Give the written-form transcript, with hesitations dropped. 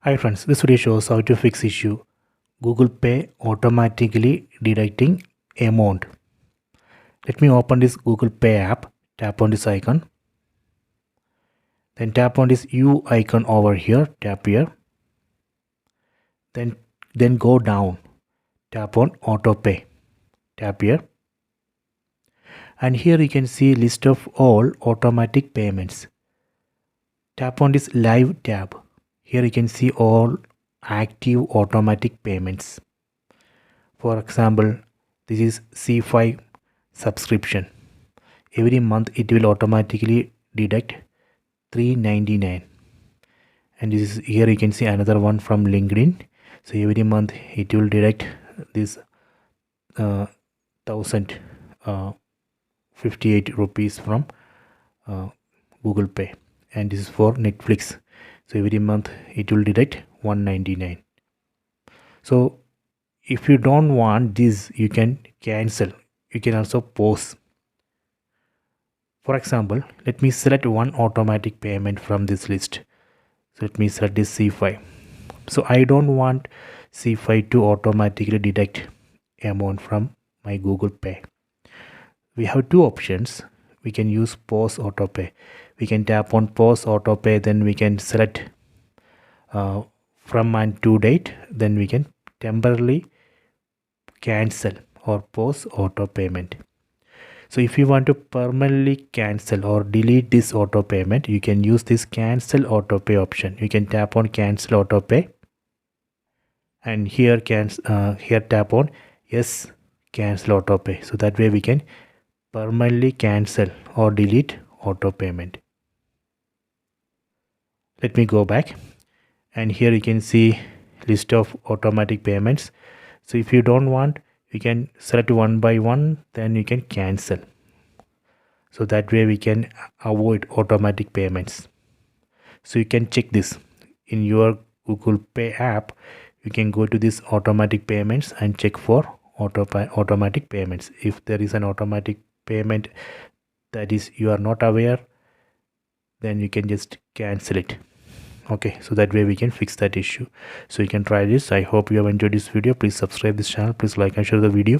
Hi friends, this video shows how to fix issue Google Pay automatically deducting amount. Let me open this Google Pay app, tap on this icon, then tap on this U icon over here, tap here, then go down, tap on AutoPay, tap here, and here you can see list of all automatic payments. Tap on this Live tab. Here you can see all active automatic payments. For example, this is C5 subscription. Every month it will automatically deduct $3.99. And this is, here you can see another one from LinkedIn. So every month it will deduct this 1058 rupees from Google Pay. And this is for Netflix. So every month it will deduct $199. So if you don't want this, you can cancel. You can also pause. For example, let me select one automatic payment from this list. So let me select this C5. So I don't want C5 to automatically deduct amount from my Google Pay. We have two options. We can use pause AutoPay. We can tap on pause AutoPay, then we can select from and to date, then we can temporarily cancel or pause auto payment. So if you want to permanently cancel or delete this auto payment, you can use this cancel auto pay option. You can tap on cancel auto pay, and here tap on yes, cancel auto pay. So that way we can permanently cancel or delete auto payment. Let me go back, and here you can see list of automatic payments. So if you don't want, you can select one by one, then you can cancel. So that way we can avoid automatic payments. So you can check this in your Google Pay app. You can go to this automatic payments and check for automatic payments. If there is an automatic payment that is you are not aware, then you can just cancel it. Okay, so that way we can fix that issue. So you can try this. I hope you have enjoyed this video. Please subscribe this channel. Please like and share the video.